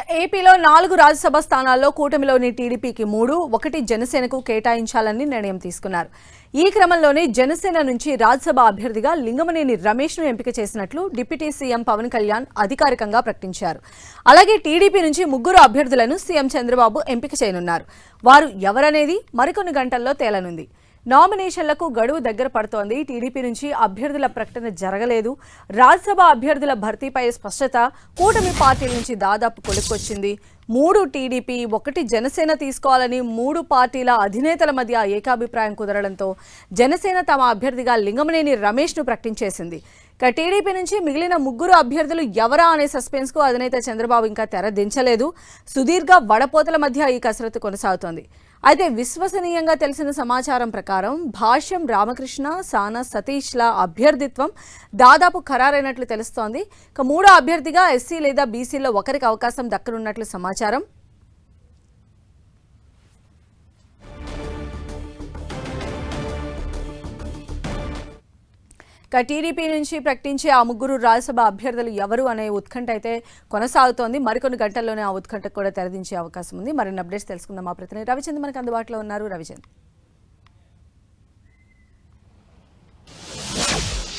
ఏపీలో 4 రాజ్యసభ స్థానాల్లో కూటమిలోని టీడీపీకి 3, 1 జనసేనకు కేటాయించాలని నిర్ణయం తీసుకున్నారు. ఈ క్రమంలోనే జనసేన నుంచి రాజ్యసభ అభ్యర్థిగా లింగమనేని రమేష్ను ఎంపిక చేసినట్లు డిప్యూటీ సీఎం పవన్ కళ్యాణ్ అధికారికంగా ప్రకటించారు. అలాగే టీడీపీ నుంచి 3 అభ్యర్థులను సీఎం చంద్రబాబు ఎంపిక చేయనున్నారు. వారు ఎవరనేది మరికొన్ని గంటల్లో తేలనుంది. నామినేషన్లకు గడువు దగ్గర పడుతోంది. టీడీపీ నుంచి అభ్యర్థుల ప్రకటన జరగలేదు. రాజ్యసభ అభ్యర్థుల భర్తీపై స్పష్టత కూటమి పార్టీల నుంచి దాదాపు కొలుక్కొచ్చింది. 3 టీడీపీ, 1 జనసేన తీసుకోవాలని 3 పార్టీల అధినేతల మధ్య ఏకాభిప్రాయం కుదరడంతో జనసేన తమ అభ్యర్థిగా లింగమనేని రమేష్ను ప్రకటించేసింది. టీడీపీ నుంచి మిగిలిన 3 అభ్యర్థులు ఎవరా అనే సస్పెన్స్ కు అధినేత చంద్రబాబు ఇంకా తెర దించలేదు. సుదీర్ఘ వడపోతల మధ్య ఈ కసరత్తు కొనసాగుతోంది. అయితే విశ్వసనీయంగా తెలిసిన సమాచారం ప్రకారం భాష్యం రామకృష్ణ, సానా సతీష్ల అభ్యర్థిత్వం దాదాపు ఖరారైనట్లు తెలుస్తోంది. 3వ అభ్యర్థిగా ఎస్సీ లేదా బీసీలో ఒకరికి అవకాశం దక్కనున్నట్లు సమాచారం. టీడీపీ నుంచి ప్రకటించే ఆ 3 రాజ్యసభ అభ్యర్థులు ఎవరు అనే ఉత్కంఠ అయితే కొనసాగుతోంది. మరికొన్ని గంటల్లోనే ఆ ఉత్కంఠకు కూడా తెరదించే అవకాశం ఉంది. మరిన్ని అప్డేట్స్ తెలుసుకుందాం. మా ప్రతినిధి రవిచంద్ర మనకు అందుబాటులో ఉన్నారు. రవిచంద్ర,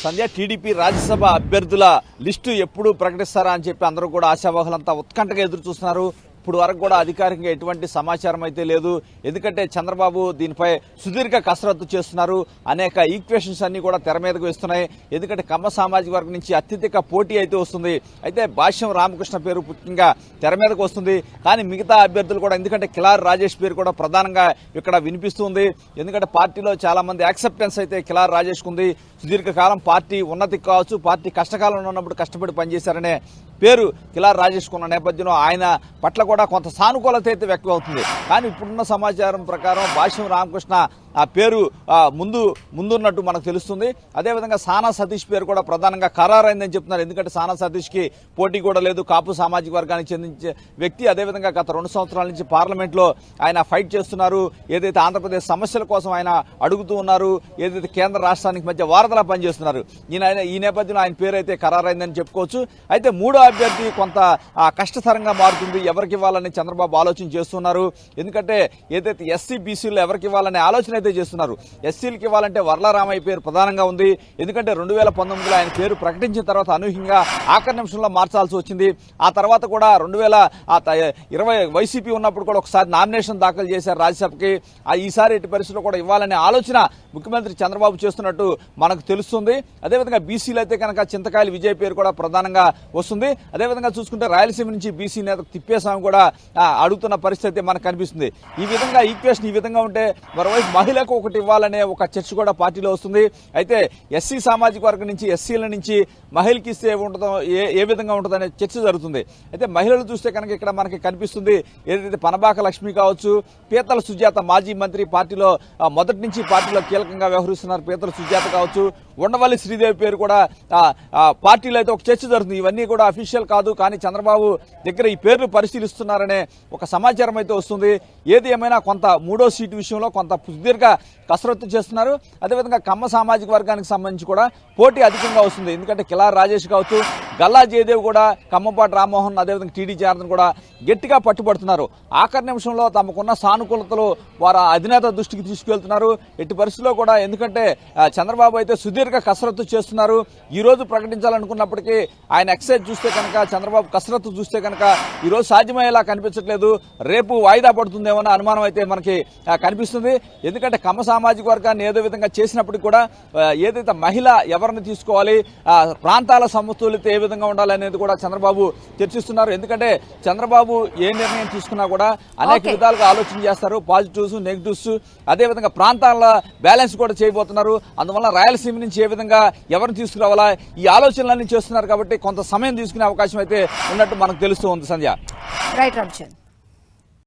సంధ్య, టీడీపీ రాజ్యసభ అభ్యర్థుల లిస్టు ఎప్పుడు ప్రకటిస్తారా అని చెప్పి అందరూ కూడా ఆశావాహులంతా ఉత్కంఠగా ఎదురు చూస్తున్నారు. ఇప్పుడు వరకు కూడా అధికారికంగా ఎటువంటి సమాచారం అయితే లేదు. ఎందుకంటే చంద్రబాబు దీనిపై సుదీర్ఘ కసరత్తు చేస్తున్నారు. అనేక ఈక్వేషన్స్ అన్ని కూడా తెర మీదకు వస్తున్నాయి. ఎందుకంటే కమ్మ సామాజిక వర్గం నుంచి అత్యధిక పోటీ అయితే వస్తుంది. అయితే భాష్యం రామకృష్ణ పేరు ముఖ్యంగా తెర మీదకు వస్తుంది. కానీ మిగతా అభ్యర్థులు కూడా, ఎందుకంటే కిలారి రాజేష్ పేరు కూడా ప్రధానంగా ఇక్కడ వినిపిస్తుంది. ఎందుకంటే పార్టీలో చాలా మంది యాక్సెప్టెన్స్ అయితే కిలారి రాజేష్ ఉంది. సుదీర్ఘకాలం పార్టీ ఉన్నతి కావచ్చు, పార్టీ కష్టకాలంలో ఉన్నప్పుడు కష్టపడి పనిచేశారనే పేరు కిలారి రాజేష్ ఉన్న నేపథ్యంలో ఆయన పట్ల కూడా కొంత సానుకూలత అయితే వ్యక్తం అవుతుంది. కానీ ఇప్పుడున్న సమాచారం ప్రకారం భాష్యం రామకృష్ణ ఆ పేరు ముందున్నట్టు మనకు తెలుస్తుంది. అదేవిధంగా సానా సతీష్ పేరు కూడా ప్రధానంగా ఖరారైందని చెప్తున్నారు. ఎందుకంటే సానా సతీష్ కి పోటీ కూడా లేదు. కాపు సామాజిక వర్గానికి చెందించే వ్యక్తి. అదేవిధంగా గత 2 సంవత్సరాల నుంచి పార్లమెంట్ లో ఆయన ఫైట్ చేస్తున్నారు. ఏదైతే ఆంధ్రప్రదేశ్ సమస్యల కోసం ఆయన అడుగుతూ ఉన్నారు, ఏదైతే కేంద్ర రాష్ట్రానికి మధ్య వారధలా పనిచేస్తున్నారు. ఈ నేపథ్యంలో ఆయన పేరు అయితే ఖరారైందని చెప్పుకోవచ్చు. అయితే 3వ అభ్యర్థి కొంత కష్టతరంగా మారుతుంది. ఎవరికి ఇవ్వాలని చంద్రబాబు ఆలోచన చేస్తున్నారు. ఎందుకంటే ఏదైతే ఎస్సీ బీసీలో ఎవరికి ఇవ్వాలనే ఆలోచన చేస్తున్నారు. ఎస్సీలకు ఇవ్వాలంటే వర్లరామయ్య పేరు ప్రధానంగా ఉంది. ఎందుకంటే 2019లో ఆయన పేరు ప్రకటించిన తర్వాత అనూహ్యంగా ఆఖరి నిమిషంలో మార్చాల్సి వచ్చింది. ఆ తర్వాత కూడా 2020 వైసీపీ ఉన్నప్పుడు కూడా ఒకసారి నామినేషన్ దాఖలు చేశారు రాజ్యసభకి. ఈసారి ఎట్టి పరిస్థితుల్లో కూడా ఇవ్వాలనే ఆలోచన ముఖ్యమంత్రి చంద్రబాబు చేస్తున్నట్టు మనకు తెలుస్తుంది. అదేవిధంగా బీసీలు అయితే కనుక చింతకాయల విజయ్ పేరు కూడా ప్రధానంగా వస్తుంది. అదేవిధంగా చూసుకుంటే రాయలసీమ నుంచి బీసీ నేత తిప్పేస్వామి కూడా అడుగుతున్న పరిస్థితి మనకు కనిపిస్తుంది. ఈ విధంగా ఈక్వేషన్ ఈ విధంగా ఉంటే మరోవైపు మహిళకు ఒకటి ఇవ్వాలనే ఒక చర్చ కూడా పార్టీలో వస్తుంది. అయితే ఎస్సీ సామాజిక వర్గం నుంచి ఎస్సీల నుంచి మహిళకి ఇస్తే ఏ విధంగా ఉంటుందనే చర్చ జరుగుతుంది. అయితే మహిళలు చూస్తే కనుక ఇక్కడ మనకి కనిపిస్తుంది, ఏదైతే పనబాక లక్ష్మి కావచ్చు, పీతల సుజాత మాజీ మంత్రి, పార్టీలో మొదటి నుంచి పార్టీలో కీలకంగా వ్యవహరిస్తున్నారు పీతల సుజాత కావచ్చు, ఉండవల్లి శ్రీదేవి పేరు కూడా పార్టీలో అయితే ఒక చర్చ జరుగుతుంది. ఇవన్నీ కూడా అఫీషియల్ కాదు, కానీ చంద్రబాబు దగ్గర ఈ పేర్లు పరిశీలిస్తున్నారనే ఒక సమాచారం అయితే వస్తుంది. ఏది ఏమైనా కొంత 3వ సీటు విషయంలో కొంత సుదీర్ఘ కసరత్తు చేస్తున్నారు. అదేవిధంగా కమ్మ సామాజిక వర్గానికి సంబంధించి కూడా పోటీ అధికంగా వస్తుంది. ఎందుకంటే కిలారి రాజేష్ కావచ్చు, గల్లా జయదేవ్ కూడా, కమ్మపాటి రామ్మోహన్, అదేవిధంగా టీడీ జనార్దన్ కూడా గట్టిగా పట్టుబడుతున్నారు. ఆఖరి నిమిషంలో తమకున్న సానుకూలతలు వారు అధినేత దృష్టికి తీసుకువెళ్తున్నారు. ఎట్టి పరిస్థితుల్లో కూడా, ఎందుకంటే చంద్రబాబు అయితే సుదీర్ఘ కసరత్తు చేస్తున్నారు. ఈ రోజు ప్రకటించాలనుకున్నప్పటికీ ఆయన ఎక్సైజ్ చూస్తే కనుక, చంద్రబాబు కసరత్తు చూస్తే కనుక ఈ రోజు సాధ్యమయ్యేలా కనిపించట్లేదు. రేపు వాయిదా పడుతుందేమన్న అనుమానం అయితే మనకి కనిపిస్తుంది. ఎందుకంటే కమ్మ సామాజిక వర్గాన్ని ఏదో విధంగా చేసినప్పటికీ కూడా ఏదైతే మహిళ ఎవరిని తీసుకోవాలి, ప్రాంతాల సమతుల్యత ఏ విధంగా ఉండాలనేది కూడా చంద్రబాబు చర్చిస్తున్నారు. ఎందుకంటే చంద్రబాబు ఏ నిర్ణయం తీసుకున్నా కూడా అనేక విధాలుగా ఆలోచన చేస్తారు. పాజిటివ్స్, నెగిటివ్స్, అదేవిధంగా ప్రాంతాల బ్యాలెన్స్ కూడా చేయబోతున్నారు. అందువల్ల రాయలసీమ నుంచి ఏ విధంగా ఎవరిని తీసుకురావాలా ఈ ఆలోచనలన్నీ చేస్తున్నారు. కాబట్టి కొంత సమయం తీసుకునే అవకాశం అయితే ఉన్నట్టు మనకు తెలుస్తూ ఉంది. సంధ్య. రైట్.